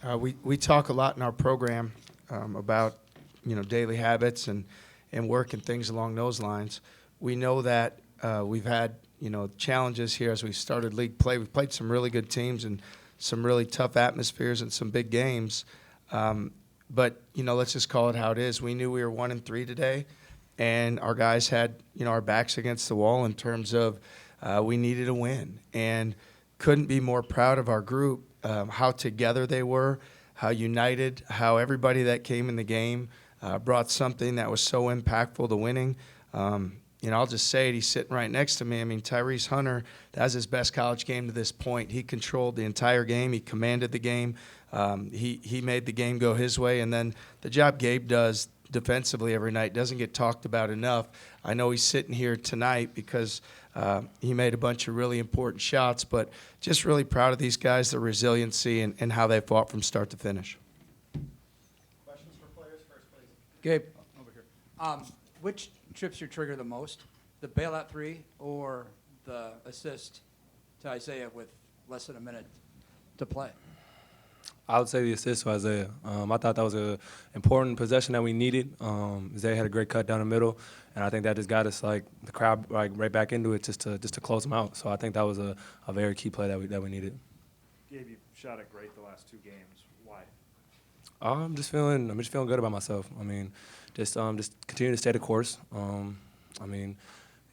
We talk a lot in our program about daily habits and work and things along those lines. We know that we've had challenges here as we started league play. We've played some really good teams and some really tough atmospheres and some big games. But let's just call it how it is. We knew we were 1-3 today, and our guys had our backs against the wall in terms of we needed a win, and couldn't be more proud of our group. How together they were, how united, how everybody that came in the game brought something that was so impactful to winning. I'll just say it, he's sitting right next to me. I mean, Tyrese Hunter, that was his best college game to this point. He controlled the entire game. He commanded the game. He made the game go his way. And then the job Gabe does defensively every night doesn't get talked about enough. I know he's sitting here tonight because he made a bunch of really important shots, but just really proud of these guys, their resiliency, and how they fought from start to finish. Questions for players first, please. Gabe, over here. Which trips your trigger the most, the bailout three or the assist to Isaiah with less than a minute to play? I would say the assist to Isaiah. I thought that was an important possession that we needed. Isaiah had a great cut down the middle, and I think that just got us the crowd right back into it just to close them out. So I think that was a very key play that we needed. Gabe, you shot it great the last two games. Why? I'm just feeling good about myself. I mean, just continue to stay the course.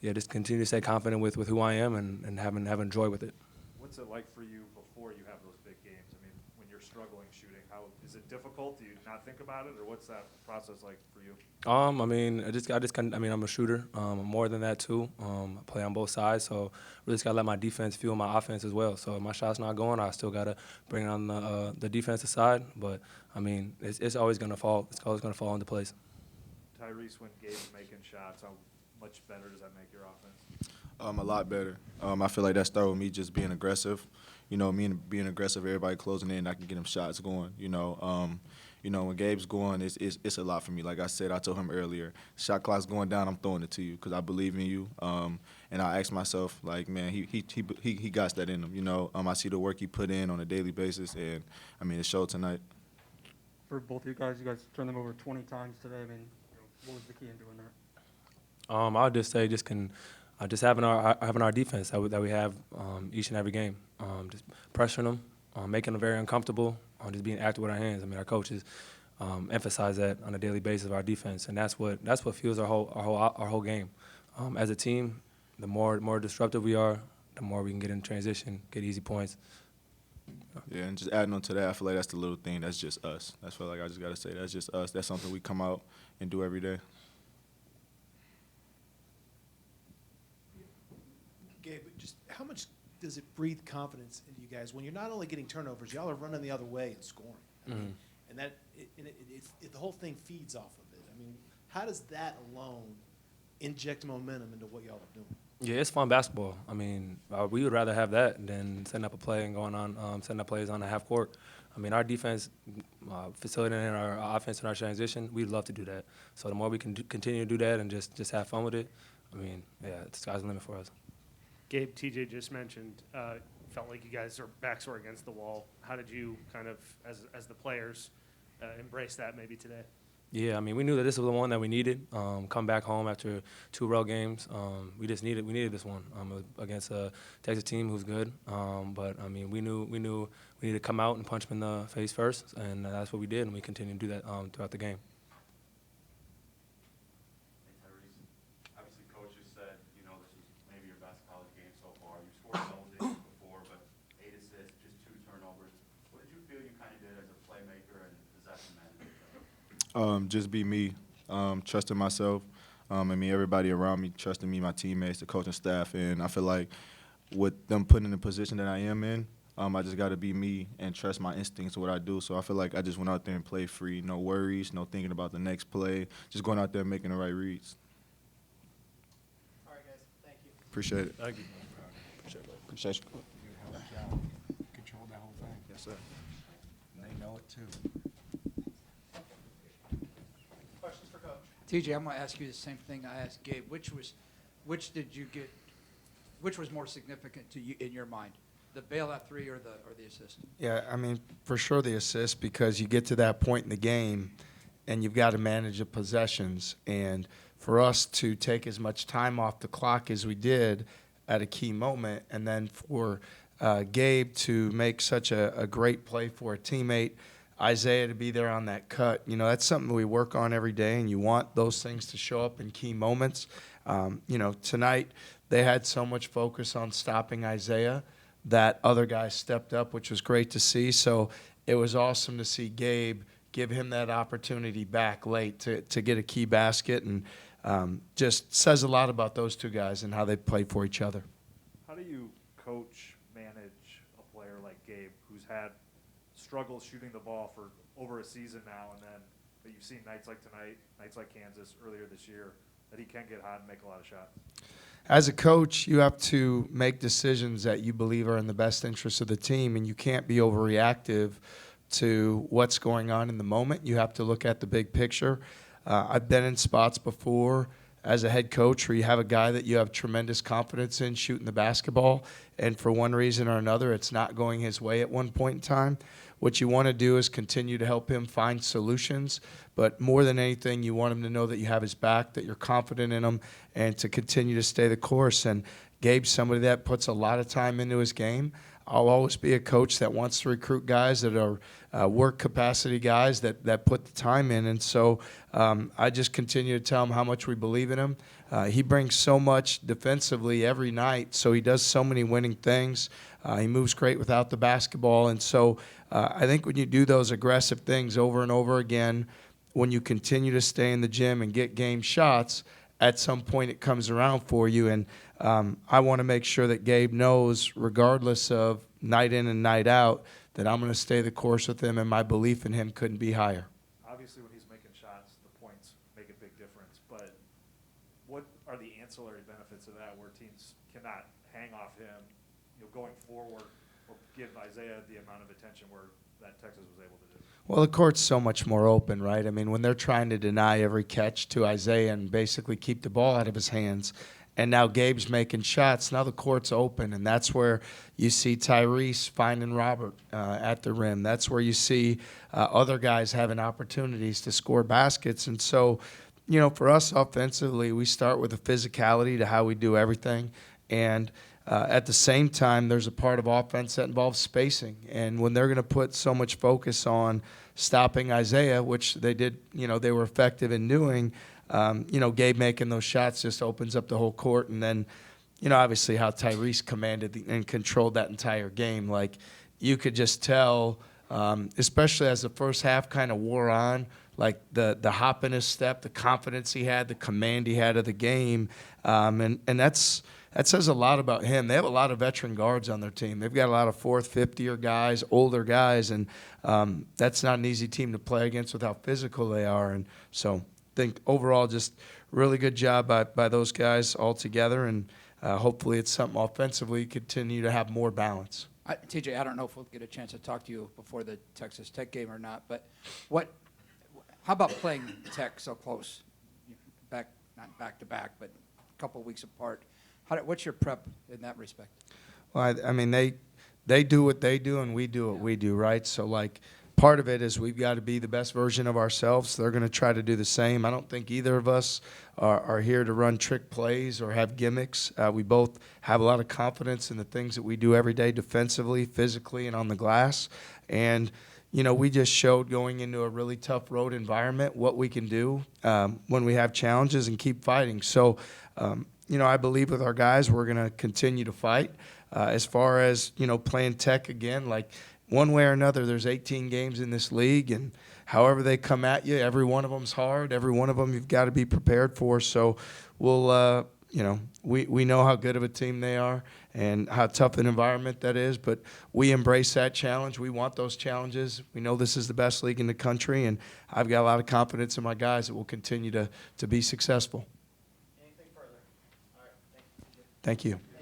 Just continue to stay confident with who I am and having joy with it. What's it like for you before you have those big games? I mean, when you're struggling shooting, how is it difficult? Do you not think about it, or what's that process like for you? I'm a shooter. More than that too. I play on both sides, so really just gotta let my defense fuel my offense as well. So if my shot's not going, I still gotta bring it on the defensive side. But I mean, it's always gonna fall. It's always gonna fall into place. Tyrese, when Gabe's making shots, how much better does that make your offense? A lot better. I feel like that started with me just being aggressive. Me being aggressive, everybody closing in, I can get them shots going. When Gabe's going, it's a lot for me. Like I said, I told him earlier, shot clock's going down, I'm throwing it to you because I believe in you. And I ask myself, like, man, he got that in him. I see the work he put in on a daily basis, and I mean, it showed tonight. For both of you guys turned them over 20 times today. I mean, what was the key in doing that? I would just say just having our defense that we have each and every game, just pressuring them, making them very uncomfortable, just being active with our hands. I mean, our coaches emphasize that on a daily basis of our defense, and that's what fuels our whole game. As a team, the more disruptive we are, the more we can get in transition, get easy points. Yeah, and just adding on to that, I feel like that's the little thing. That's just us. That's feel like I just got to say that's just us. That's something we come out and do every day. Gabe, just how much does it breathe confidence into you guys when you're not only getting turnovers, y'all are running the other way and scoring? I mean, and that the whole thing feeds off of it. I mean, how does that alone inject momentum into what y'all are doing? Yeah, it's fun basketball. I mean, we would rather have that than setting up a play and going on setting up plays on the half court. I mean, our defense, facilitating our offense and our transition, we'd love to do that. So the more we can continue to do that and just have fun with it, I mean, yeah, the sky's the limit for us. Gabe, TJ just mentioned, felt like you guys are backs were against the wall. How did you kind of, as the players, embrace that maybe today? Yeah, I mean, we knew that this was the one that we needed. Come back home after 2 road games, we needed this one against a Texas team who's good. But I mean, we knew we needed to come out and punch them in the face first, and that's what we did, and we continue to do that throughout the game. Obviously, Coach just said, this is maybe your best college game so far. You scored double digits before, but 8 assists, just 2 turnovers. What did you feel you kind of did as a playmaker and possession manager? Just be me, trusting myself. Everybody around me trusting me, my teammates, the coaching staff, and I feel like with them putting in the position that I am in, I just got to be me and trust my instincts to what I do. So I feel like I just went out there and played free, no worries, no thinking about the next play, just going out there and making the right reads. All right, guys. Thank you. Appreciate it. Thank you. Appreciate you. Control the whole thing. Yes, sir. And they know it too. Questions for Coach? TJ, I'm going to ask you the same thing I asked Gabe. Which was more significant to you in your mind, the bailout three or the assist? Yeah, I mean, for sure the assist, because you get to that point in the game and you've got to manage the possessions. And for us to take as much time off the clock as we did at a key moment, and then for Gabe to make such a great play for a teammate, Isaiah to be there on that cut, you know, that's something we work on every day, and you want those things to show up in key moments. You know, tonight they had so much focus on stopping Isaiah that other guys stepped up, which was great to see. So it was awesome to see Gabe give him that opportunity back late to get a key basket, and just says a lot about those two guys and how they play for each other. How do you coach, manage a player like Gabe, who's had struggles shooting the ball for over a season now, and then but you've seen nights like tonight, nights like Kansas earlier this year, that he can get hot and make a lot of shots? As a coach, you have to make decisions that you believe are in the best interest of the team, and you can't be overreactive to what's going on in the moment. You have to look at the big picture. I've been in spots before as a head coach where you have a guy that you have tremendous confidence in shooting the basketball, and for one reason or another, it's not going his way at one point in time. What you want to do is continue to help him find solutions, but more than anything, you want him to know that you have his back, that you're confident in him, and to continue to stay the course. And Gabe's somebody that puts a lot of time into his game. I'll always be a coach that wants to recruit guys that are work capacity guys that put the time in. And so I just continue to tell him how much we believe in him. He brings so much defensively every night, so he does so many winning things. He moves great without the basketball. And so I think when you do those aggressive things over and over again, when you continue to stay in the gym and get game shots, at some point it comes around for you. And I want to make sure that Gabe knows, regardless of night in and night out, that I'm going to stay the course with him, and my belief in him couldn't be higher. Obviously, when he's making shots, the points make a big difference, but what are the ancillary benefits of that where teams cannot hang off him, you know, going forward, or give Isaiah the amount of attention where that Texas was able to do? Well, the court's so much more open, right? I mean, when they're trying to deny every catch to Isaiah and basically keep the ball out of his hands, and now Gabe's making shots, now the court's open, and that's where you see Tyrese finding Robert at the rim. That's where you see other guys having opportunities to score baskets. And so, you know, for us offensively, we start with a physicality to how we do everything. And at the same time, there's a part of offense that involves spacing. And when they're going to put so much focus on stopping Isaiah, which they did, you know, they were effective in doing, you know, Gabe making those shots just opens up the whole court. And then, you know, obviously how Tyrese commanded and controlled that entire game. Like, you could just tell, especially as the first half kind of wore on, like the hop in his step, the confidence he had, the command he had of the game. And that says a lot about him. They have a lot of veteran guards on their team. They've got a lot of fourth, fifth-year guys, older guys, and that's not an easy team to play against with how physical they are. And so I think overall just really good job by those guys all together, and hopefully it's something offensively continue to have more balance. TJ, I don't know if we'll get a chance to talk to you before the Texas Tech game or not, but how about playing Tech so close, not back to back, but a couple weeks apart? What's your prep in that respect? Well, I mean, they do what they do, and we do what we do, right? So, like, part of it is we've got to be the best version of ourselves. They're going to try to do the same. I don't think either of us are here to run trick plays or have gimmicks. We both have a lot of confidence in the things that we do every day defensively, physically, and on the glass. And, you know, we just showed going into a really tough road environment what we can do when we have challenges and keep fighting. So, you know, I believe with our guys we're going to continue to fight. As far as, you know, playing Tech again, like, one way or another, there's 18 games in this league, and however they come at you, every one of them's hard. Every one of them you've got to be prepared for. So we'll, you know, we know how good of a team they are and how tough an environment that is, but we embrace that challenge. We want those challenges. We know this is the best league in the country, and I've got a lot of confidence in my guys that will continue to be successful. Anything further? All right, thank you. Thank you.